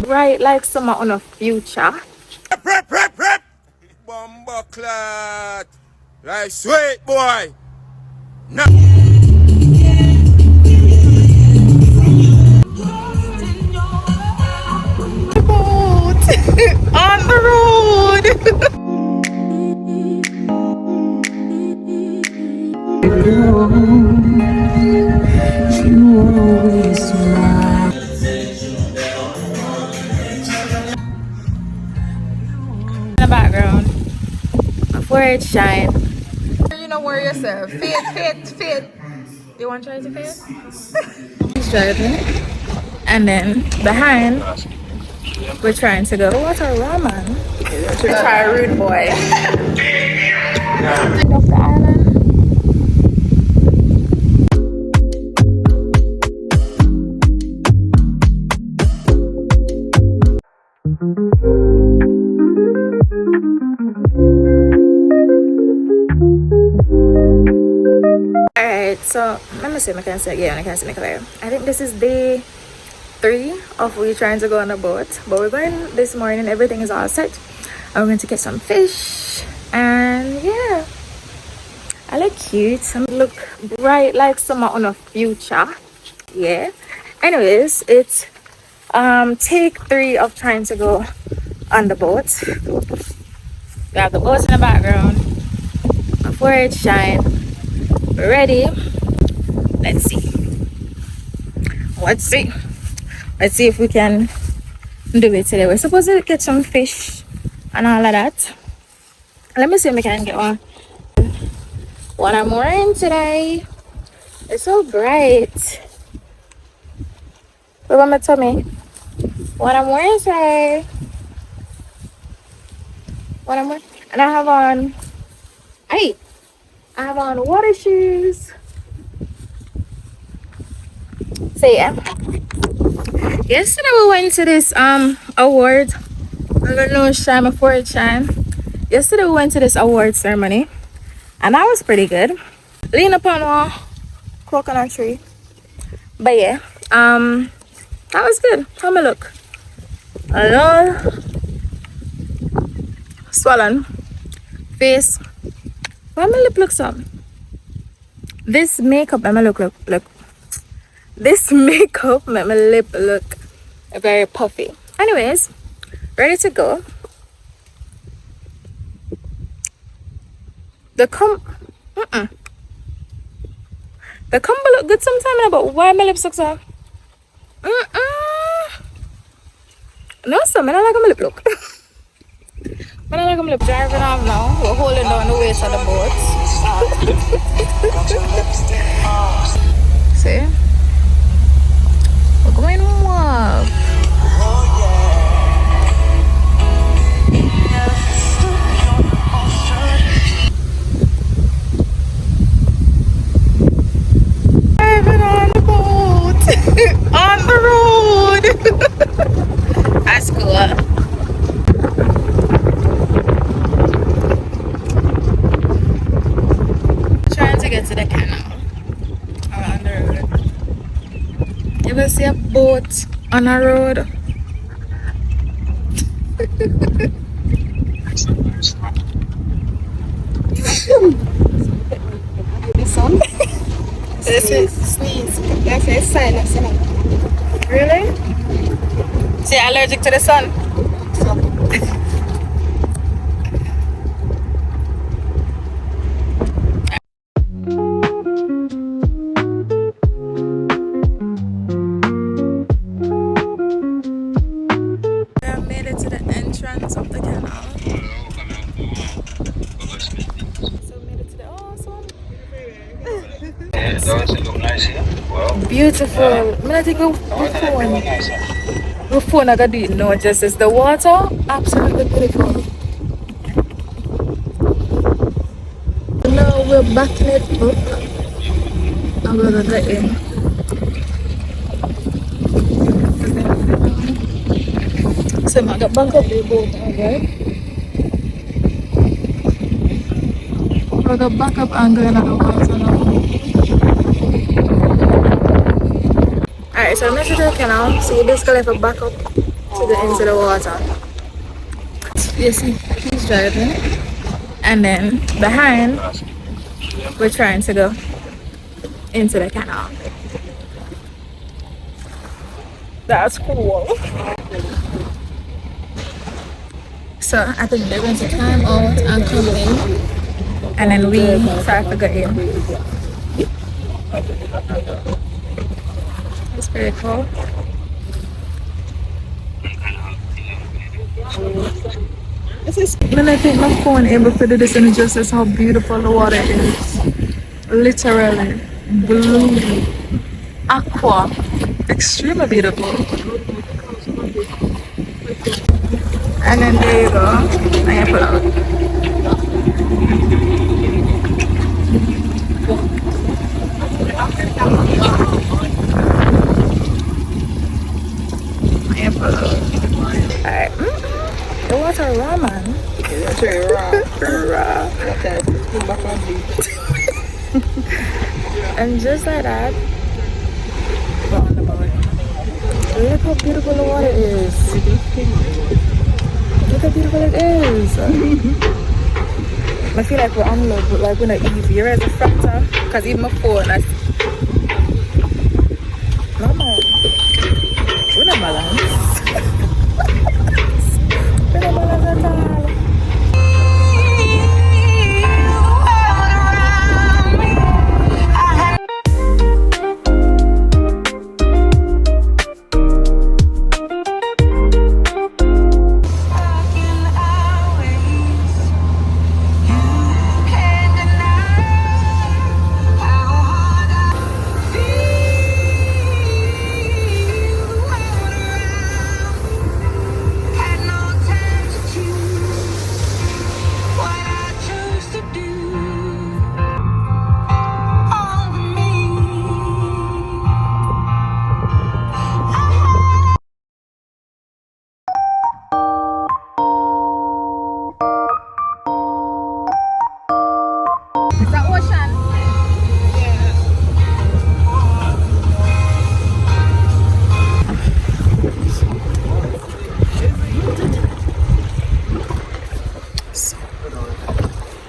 Right, like summer on a future. Prep. Bomba clot. Right, sweet boy. No. Boat on the road. In the background, my forehead shine. You know where yourself. Fit. You want to try to fit? He's driving, and then behind, we're trying to go. What a ramen! To try a rude boy. Off the island. Alright, so let me see if I can say again. I can see me clear. I think this is day 3 of we trying to go on a boat, but we're going this morning. Everything is all set. I'm going to get some fish, and yeah, I look cute. I look bright like summer on a future. Yeah. Anyways, it's take 3 of trying to go on the boat. We have the boat in the background. My forehead shine. We're ready. Let's see. Let's see if we can do it today. We're supposed to get some fish and all of that. Let me see if we can get one. What I'm wearing today. It's so bright. Look at my tummy. What I'm wearing today. What I'm wearing. And I have on water shoes. So yeah. Yesterday we went to this award. I don't know, shine my forehead shine. Yesterday we went to this award ceremony, and that was pretty good. Lean upon a coconut tree. But yeah, that was good. How me look? A little swollen face. Why my lip looks up? This makeup made my look. This makeup made my lip look very puffy. Anyways, ready to go. The combo look good sometime, but why my lips look so? No, so I don't like my lip look. I don't like my lip driving off now. We're holding down the waist of the boat. See? We're going up. Driving on the boat. On the road. That's cool. Get to the canal around the road. You will see a boat on a road. The sun? This is sneeze. That's a silence. Really? So you're allergic to the sun? Beautiful. I'm gonna take my phone. My phone I gotta do it no justice. The water, absolutely beautiful. Now we're backing it up. I'm gonna get in. So I got back up the boat, alright? I got back up and going on the water now. Alright, so I'm going to the canal. So you basically have to back up to the into the water. You see, he's driving. And then behind, we're trying to go into the canal. That's cool. So I think they're going to climb out and come in. And then we try to get in. It's very cool. When I take my phone able to do this and it just says how beautiful the water is. Literally blue, aqua, extremely beautiful. And then there you go. I pull out. Alright. The water raw, man. It's very raw. Raw. And just like that, we're on the boat. Look how beautiful the water is. Look how beautiful it is. I feel like we're on love, but like we're not easy. You're at the front, because even my phone, no man. We're not balance. We're not balance at all.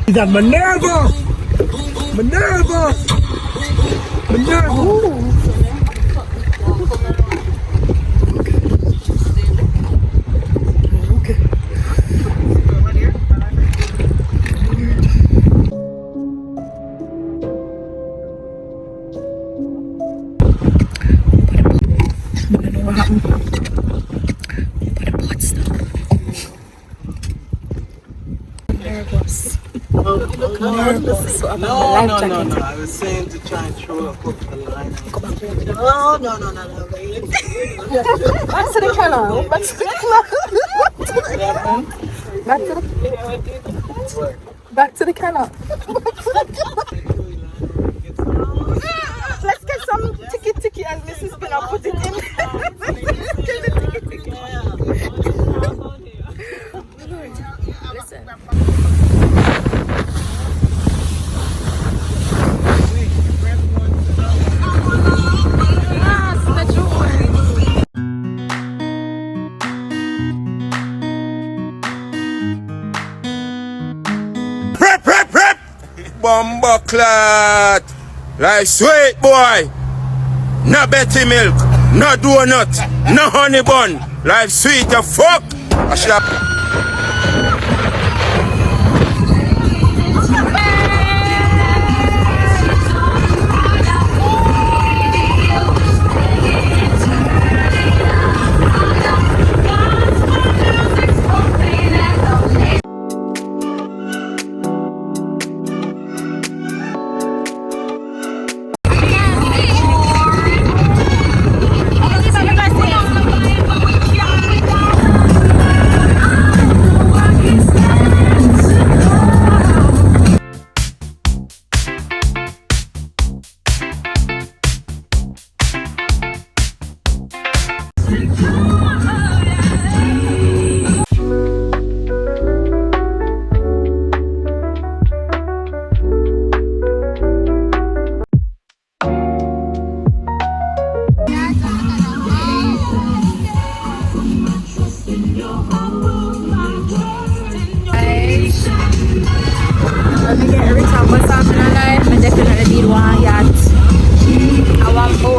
Is that Minerva? Minerva! Minerva! Ooh. No, I was saying to try and throw up the line. No. Back to the canal. Back to the canal. Back to the canal. Let's get some tiki as Mrs. Spinner put it in. Listen. Prep! Bomba clot! Like sweet boy! No Betty milk, no donut, no honey bun. Like sweet as fuck! I should have...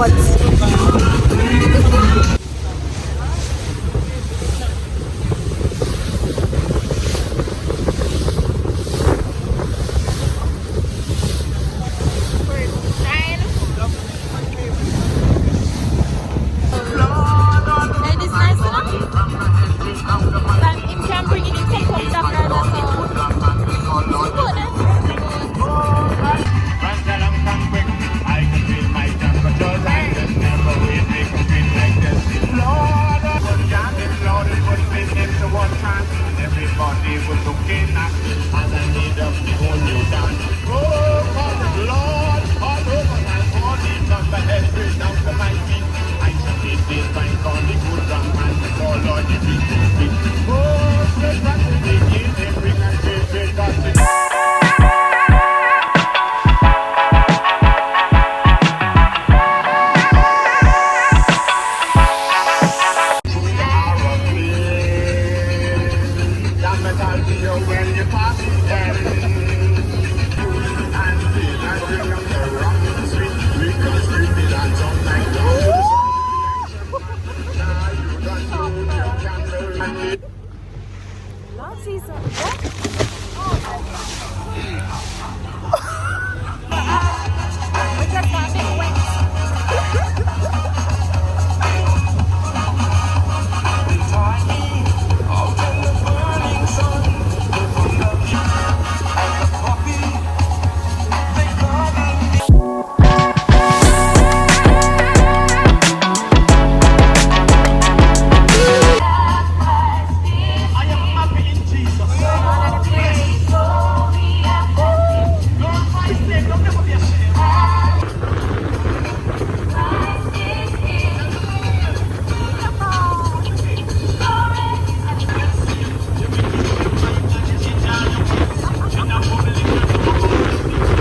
boat. And it's nice enough. Like it can bring it in some cup of brother, so it's good, eh? I can feel my temperature rise and never wait, make me feel like this. Lord, was jamming, Lord, it was business to one time. Everybody was looking at me as I need up the whole new dance. Oh, Father, Lord, all over my body, from my head straight down to my feet. I shall be this by God, the good drum and the oh Lord, the big feet. Oh, straight back to the beginning, bring us straight back to the when you pass it down. And bring up the rock to the street. Because we feel and sound like Love season. What? Because my big wings.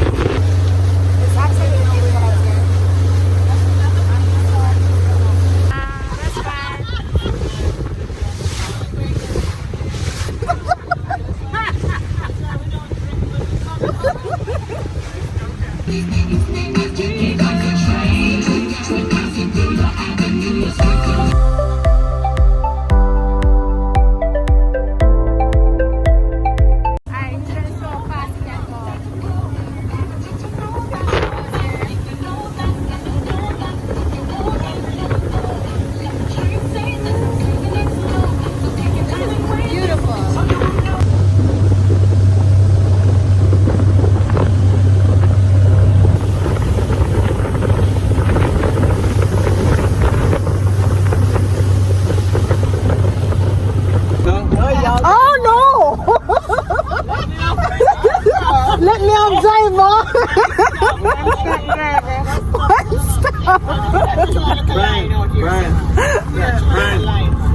It's absolutely no way that I was there. That's fine. Alright, he's gonna show how fast he can go. Beautiful. Oh no! Let me have driver. Brian,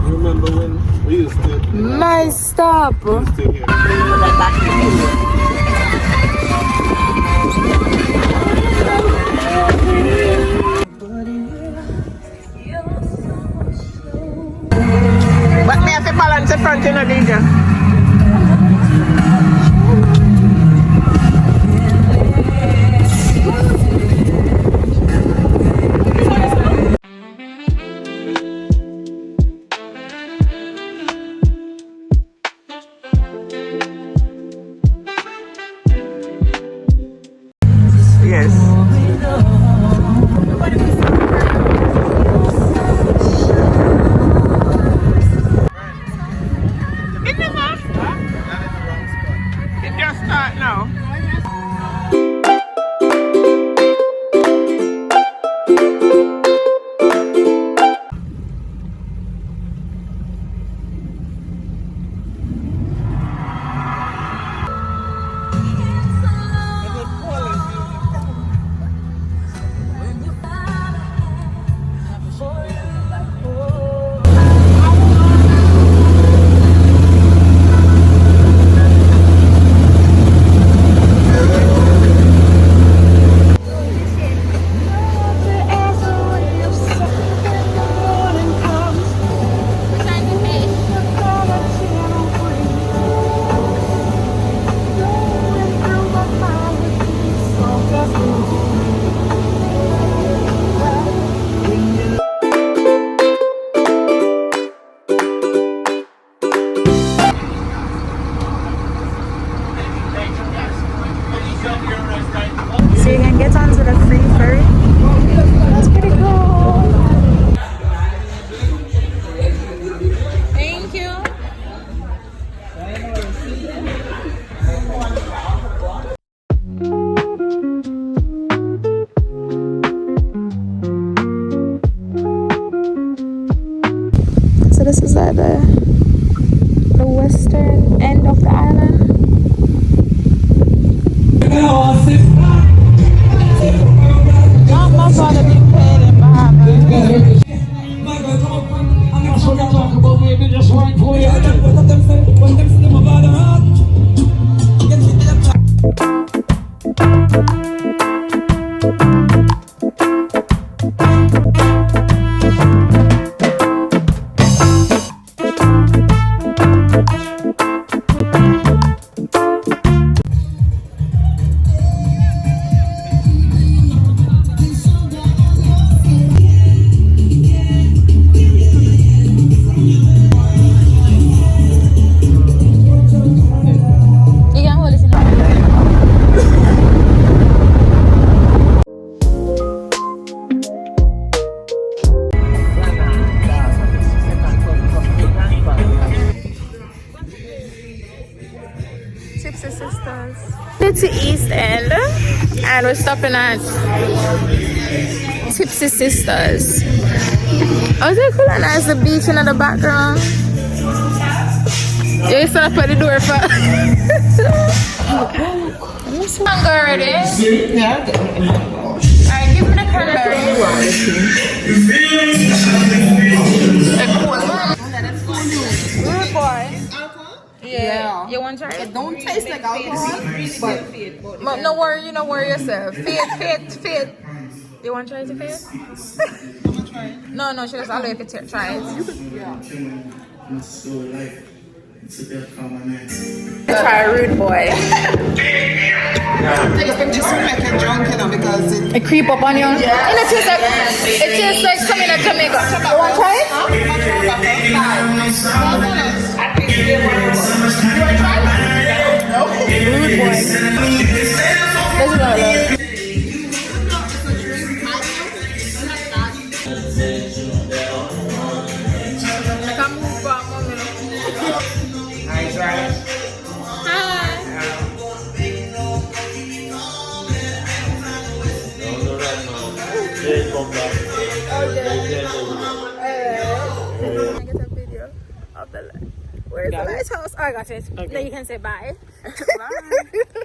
you remember when we used to My stop. stay here? But me have to balance the front in a DJ. Yes. In the So this is at the western end of the island. My father being paid in Bahamas. Tipsy Sisters. It's the East End and we're stopping at Tipsy Sisters. Oh, is it cool and nice? The beach in the background. Yeah, you stand up at the door for. Hunger already? Yeah. Alright, give me the cranberry. Good boy. Yeah. You want to try it? It don't taste like alcohol, but No worry, you don't worry yourself. Fit. You want to try it, Fit? No, she doesn't allow you to try it. Try a rude boy. just to make it drunk, you know, because It creep up on you. And it tastes like something in Jamaica. You want to try it? Rude boy. This is what I love. Where's the lighthouse? Oh, I got it. Then you can say bye. Bye.